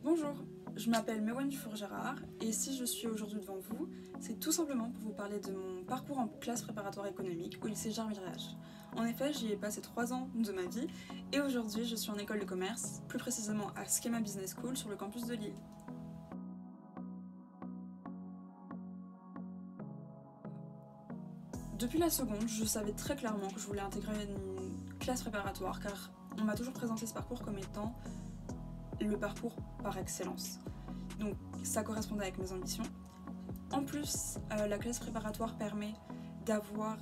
Bonjour, je m'appelle Mewen Dufour-Gérard et si je suis aujourd'hui devant vous, c'est tout simplement pour vous parler de mon parcours en classe préparatoire économique au lycée Gerville-Réache. En effet, j'y ai passé 3 ans de ma vie et aujourd'hui je suis en école de commerce, plus précisément à Schema Business School sur le campus de Lille. Depuis la seconde, je savais très clairement que je voulais intégrer une classe préparatoire car on m'a toujours présenté ce parcours comme étant le parcours par excellence. Donc ça correspondait avec mes ambitions. En plus, la classe préparatoire permet d'avoir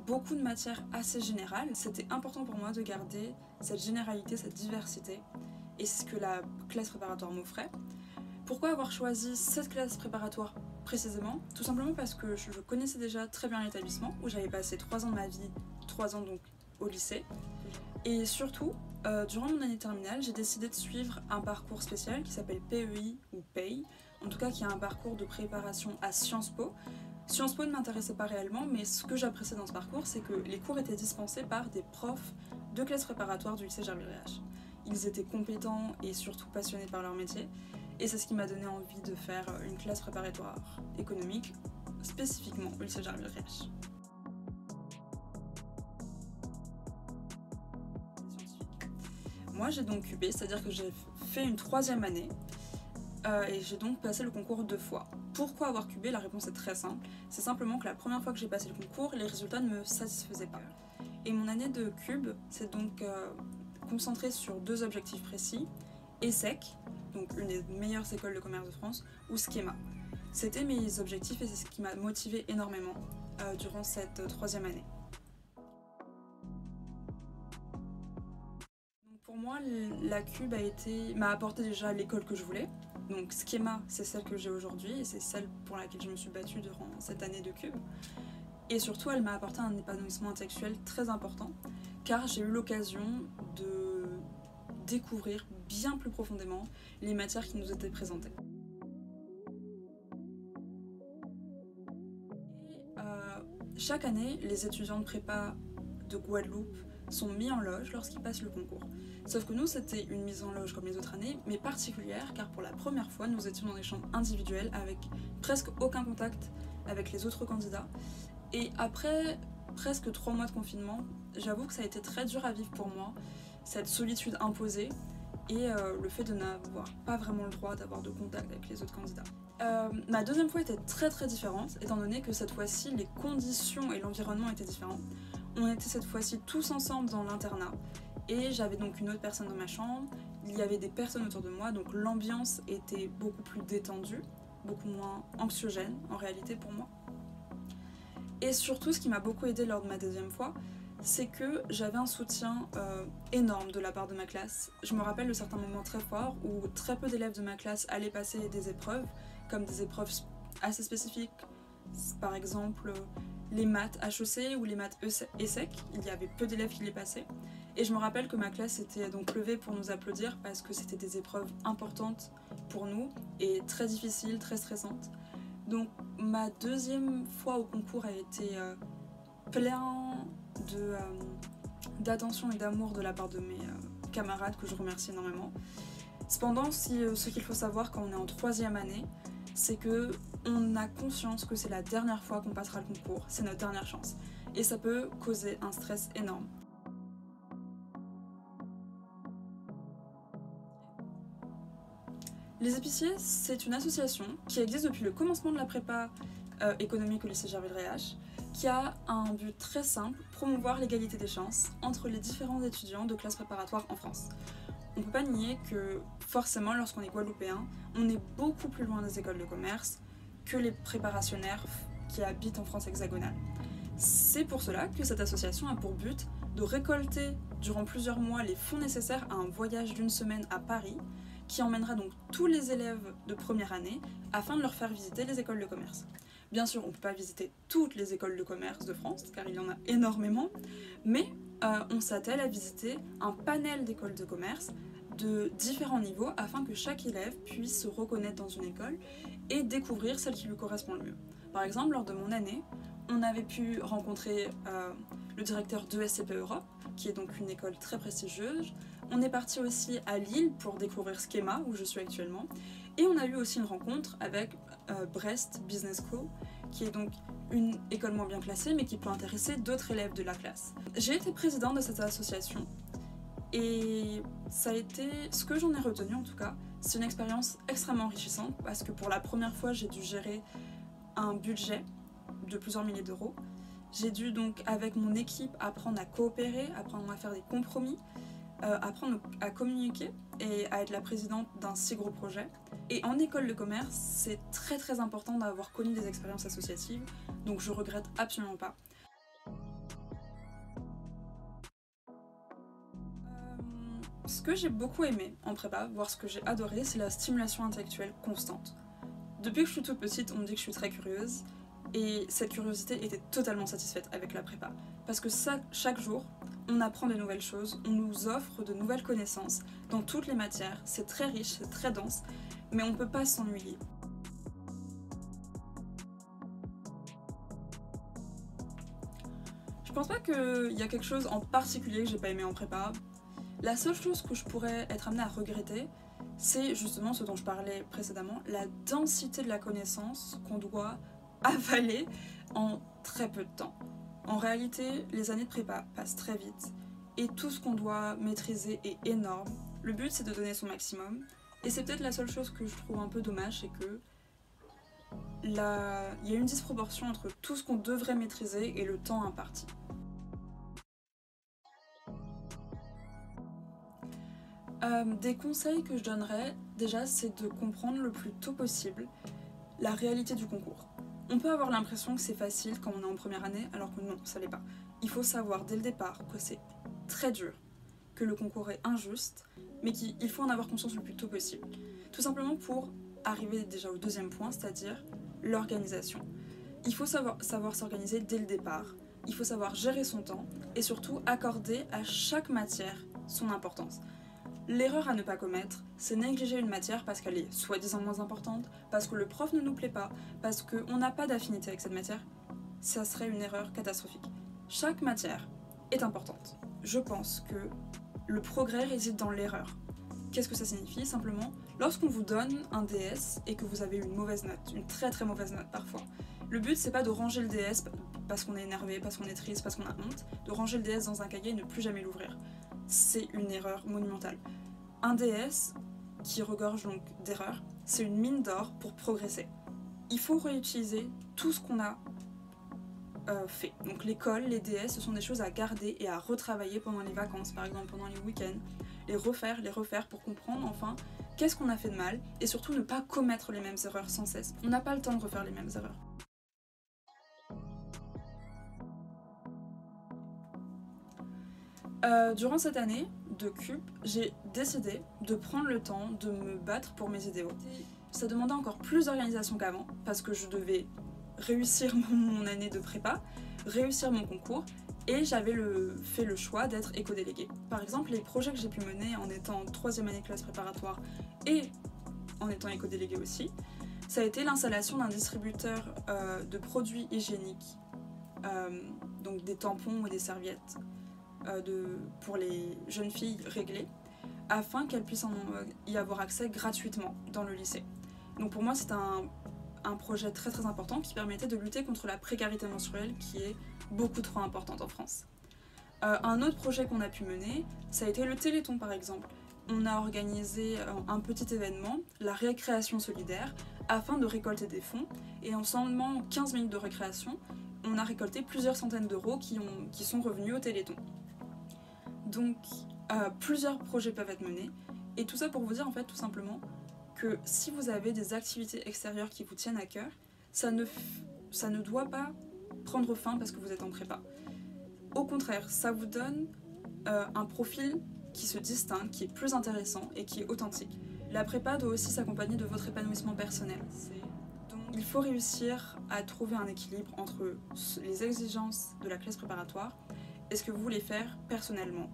beaucoup de matières assez générales. C'était important pour moi de garder cette généralité, cette diversité, et c'est ce que la classe préparatoire m'offrait. Pourquoi avoir choisi cette classe préparatoire précisément? Tout simplement parce que je connaissais déjà très bien l'établissement, où j'avais passé 3 ans de ma vie, 3 ans donc au lycée, et surtout, durant mon année terminale, j'ai décidé de suivre un parcours spécial qui s'appelle PEI ou PEI, en tout cas qui est un parcours de préparation à Sciences Po. Sciences Po ne m'intéressait pas réellement, mais ce que j'appréciais dans ce parcours, c'est que les cours étaient dispensés par des profs de classe préparatoire du lycée Gerville-Réache. Ils étaient compétents et surtout passionnés par leur métier, et c'est ce qui m'a donné envie de faire une classe préparatoire économique, spécifiquement au lycée Gerville-Réache. Moi j'ai donc QB, c'est-à-dire que j'ai fait une 3e année et j'ai donc passé le concours 2 fois. Pourquoi avoir QB? La réponse est très simple. C'est simplement que la première fois que j'ai passé le concours, les résultats ne me satisfaisaient pas. Et mon année de cube s'est donc concentrée sur 2 objectifs précis, ESSEC, donc une des meilleures écoles de commerce de France, ou Schema. C'était mes objectifs et c'est ce qui m'a motivée énormément durant cette 3e année. Pour moi, la cube m'a apporté déjà l'école que je voulais. Donc Schema, c'est celle que j'ai aujourd'hui et c'est celle pour laquelle je me suis battue durant cette année de cube. Et surtout, elle m'a apporté un épanouissement intellectuel très important car j'ai eu l'occasion de découvrir bien plus profondément les matières qui nous étaient présentées. Chaque année, les étudiants de prépa de Guadeloupe sont mis en loge lorsqu'ils passent le concours. Sauf que nous, c'était une mise en loge comme les autres années, mais particulière car pour la première fois, nous étions dans des chambres individuelles avec presque aucun contact avec les autres candidats. Et après presque 3 mois de confinement, j'avoue que ça a été très dur à vivre pour moi, cette solitude imposée et le fait de n'avoir pas vraiment le droit d'avoir de contact avec les autres candidats. Ma 2e fois était très différente, étant donné que cette fois-ci, les conditions et l'environnement étaient différents. On était cette fois-ci tous ensemble dans l'internat et j'avais donc une autre personne dans ma chambre, il y avait des personnes autour de moi, donc l'ambiance était beaucoup plus détendue, beaucoup moins anxiogène en réalité pour moi. Et surtout, ce qui m'a beaucoup aidée lors de ma 2e fois, c'est que j'avais un soutien énorme de la part de ma classe. Je me rappelle de certains moments très forts où très peu d'élèves de ma classe allaient passer des épreuves, comme des épreuves assez spécifiques, par exemple les maths HEC ou les maths ESSEC, il y avait peu d'élèves qui les passaient. Et je me rappelle que ma classe s'était donc levée pour nous applaudir parce que c'était des épreuves importantes pour nous et très difficiles, très stressantes. Donc ma 2e fois au concours a été plein d'attention et d'amour de la part de mes camarades que je remercie énormément. Cependant, ce qu'il faut savoir quand on est en 3e année, c'est que on a conscience que c'est la dernière fois qu'on passera le concours, c'est notre dernière chance. Et ça peut causer un stress énorme. Les Épiciers, c'est une association qui existe depuis le commencement de la prépa économique au lycée Gerville-Réache, qui a un but très simple, promouvoir l'égalité des chances entre les différents étudiants de classe préparatoire en France. On ne peut pas nier que forcément lorsqu'on est guadeloupéen, on est beaucoup plus loin des écoles de commerce que les préparationnaires qui habitent en France hexagonale. C'est pour cela que cette association a pour but de récolter durant plusieurs mois les fonds nécessaires à un voyage d'1 semaine à Paris qui emmènera donc tous les élèves de première année afin de leur faire visiter les écoles de commerce. Bien sûr, on ne peut pas visiter toutes les écoles de commerce de France car il y en a énormément, mais on s'attelle à visiter un panel d'écoles de commerce de différents niveaux afin que chaque élève puisse se reconnaître dans une école et découvrir celle qui lui correspond le mieux. Par exemple, lors de mon année, on avait pu rencontrer le directeur de SCP Europe, qui est donc une école très prestigieuse. On est parti aussi à Lille pour découvrir Schema, où je suis actuellement. Et on a eu aussi une rencontre avec Brest Business School, qui est donc une école moins bien classée, mais qui peut intéresser d'autres élèves de la classe. J'ai été présidente de cette association, et ça a été, ce que j'en ai retenu en tout cas, c'est une expérience extrêmement enrichissante, parce que pour la première fois, j'ai dû gérer un budget de plusieurs milliers d'euros. J'ai dû donc, avec mon équipe, apprendre à coopérer, apprendre à faire des compromis, apprendre à communiquer et à être la présidente d'un si gros projet. Et en école de commerce, c'est très très important d'avoir connu des expériences associatives, donc je regrette absolument pas. Ce que j'ai beaucoup aimé en prépa, voire ce que j'ai adoré, c'est la stimulation intellectuelle constante. Depuis que je suis toute petite, on me dit que je suis très curieuse, et cette curiosité était totalement satisfaite avec la prépa. Parce que chaque jour, on apprend de nouvelles choses, on nous offre de nouvelles connaissances dans toutes les matières, c'est très riche, c'est très dense, mais on ne peut pas s'ennuyer. Je pense pas qu'il y a quelque chose en particulier que j'ai pas aimé en prépa. La seule chose que je pourrais être amenée à regretter, c'est justement ce dont je parlais précédemment, la densité de la connaissance qu'on doit avaler en très peu de temps. En réalité, les années de prépa passent très vite et tout ce qu'on doit maîtriser est énorme. Le but, c'est de donner son maximum. Et c'est peut-être la seule chose que je trouve un peu dommage, c'est que il y a une disproportion entre tout ce qu'on devrait maîtriser et le temps imparti. Des conseils que je donnerais, déjà, c'est de comprendre le plus tôt possible la réalité du concours. On peut avoir l'impression que c'est facile quand on est en première année, alors que non, ça l'est pas. Il faut savoir dès le départ que c'est très dur, que le concours est injuste, mais qu'il faut en avoir conscience le plus tôt possible. Tout simplement pour arriver déjà au deuxième point, c'est-à-dire l'organisation. Il faut savoir s'organiser dès le départ, il faut savoir gérer son temps, et surtout accorder à chaque matière son importance. L'erreur à ne pas commettre, c'est négliger une matière parce qu'elle est soi-disant moins importante, parce que le prof ne nous plaît pas, parce qu'on n'a pas d'affinité avec cette matière. Ça serait une erreur catastrophique. Chaque matière est importante. Je pense que le progrès réside dans l'erreur. Qu'est-ce que ça signifie? Simplement, lorsqu'on vous donne un DS et que vous avez une mauvaise note, une très très mauvaise note parfois, le but c'est pas de ranger le DS parce qu'on est énervé, parce qu'on est triste, parce qu'on a honte, de ranger le DS dans un cahier et ne plus jamais l'ouvrir. C'est une erreur monumentale. Un DS qui regorge donc d'erreurs, c'est une mine d'or pour progresser. Il faut réutiliser tout ce qu'on a fait. Donc l'école, les DS, ce sont des choses à garder et à retravailler pendant les vacances, par exemple pendant les week-ends, les refaire pour comprendre enfin qu'est-ce qu'on a fait de mal et surtout ne pas commettre les mêmes erreurs sans cesse. On n'a pas le temps de refaire les mêmes erreurs. Durant cette année de CUP, j'ai décidé de prendre le temps de me battre pour mes idéaux. Ça demandait encore plus d'organisation qu'avant, parce que je devais réussir mon année de prépa, réussir mon concours, et j'avais fait le choix d'être éco-déléguée. Par exemple, les projets que j'ai pu mener en étant en 3e année de classe préparatoire et en étant éco-déléguée aussi, ça a été l'installation d'un distributeur de produits hygiéniques, donc des tampons et des serviettes, pour les jeunes filles réglées, afin qu'elles puissent y avoir accès gratuitement dans le lycée. Donc pour moi c'est un projet très très important qui permettait de lutter contre la précarité menstruelle qui est beaucoup trop importante en France. Un autre projet qu'on a pu mener, ça a été le Téléthon par exemple. On a organisé un petit événement, la récréation solidaire, afin de récolter des fonds, et en seulement 15 minutes de récréation, on a récolté plusieurs centaines d'euros qui sont revenus au Téléthon. Donc plusieurs projets peuvent être menés, et tout ça pour vous dire en fait tout simplement que si vous avez des activités extérieures qui vous tiennent à cœur, ça ne doit pas prendre fin parce que vous êtes en prépa. Au contraire, ça vous donne un profil qui se distingue, qui est plus intéressant et qui est authentique. La prépa doit aussi s'accompagner de votre épanouissement personnel. Donc il faut réussir à trouver un équilibre entre les exigences de la classe préparatoire et ce que vous voulez faire personnellement.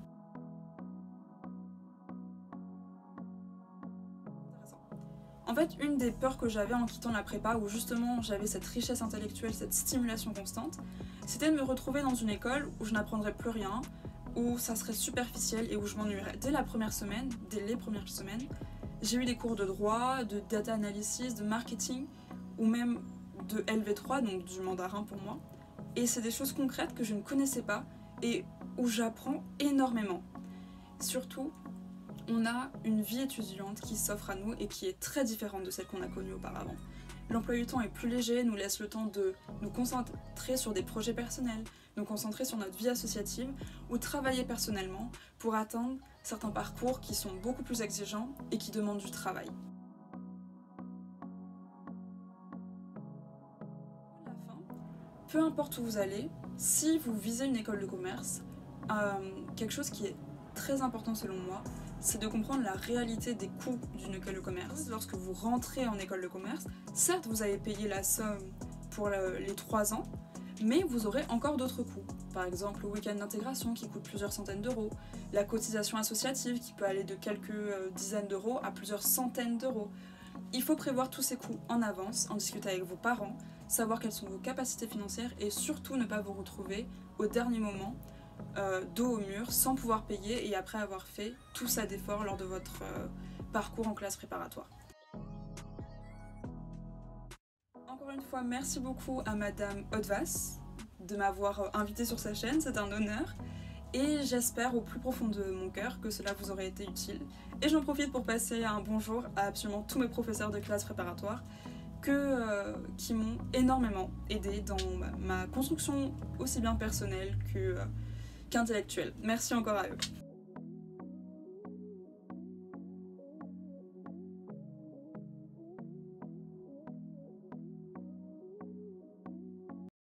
En fait, une des peurs que j'avais en quittant la prépa, où justement j'avais cette richesse intellectuelle, cette stimulation constante, c'était de me retrouver dans une école où je n'apprendrais plus rien, où ça serait superficiel et où je m'ennuierais. Dès les premières semaines, j'ai eu des cours de droit, de data analysis, de marketing ou même de LV3, donc du mandarin pour moi. Et c'est des choses concrètes que je ne connaissais pas et où j'apprends énormément. Surtout, on a une vie étudiante qui s'offre à nous et qui est très différente de celle qu'on a connue auparavant. L'emploi du temps est plus léger, nous laisse le temps de nous concentrer sur des projets personnels, nous concentrer sur notre vie associative ou travailler personnellement pour atteindre certains parcours qui sont beaucoup plus exigeants et qui demandent du travail. À la fin, peu importe où vous allez, si vous visez une école de commerce, quelque chose qui est très important selon moi, c'est de comprendre la réalité des coûts d'une école de commerce. Lorsque vous rentrez en école de commerce, certes vous avez payé la somme pour les 3 ans, mais vous aurez encore d'autres coûts. Par exemple, le week-end d'intégration qui coûte plusieurs centaines d'euros, la cotisation associative qui peut aller de quelques dizaines d'euros à plusieurs centaines d'euros. Il faut prévoir tous ces coûts en avance, en discuter avec vos parents, savoir quelles sont vos capacités financières et surtout ne pas vous retrouver au dernier moment dos au mur sans pouvoir payer et après avoir fait tout ça d'efforts lors de votre parcours en classe préparatoire. Encore une fois, merci beaucoup à Madame Odvas de m'avoir invitée sur sa chaîne, c'est un honneur. Et j'espère au plus profond de mon cœur que cela vous aurait été utile. Et j'en profite pour passer un bonjour à absolument tous mes professeurs de classe préparatoire qui m'ont énormément aidé dans ma construction aussi bien personnelle qu'intellectuelle. Merci encore à eux.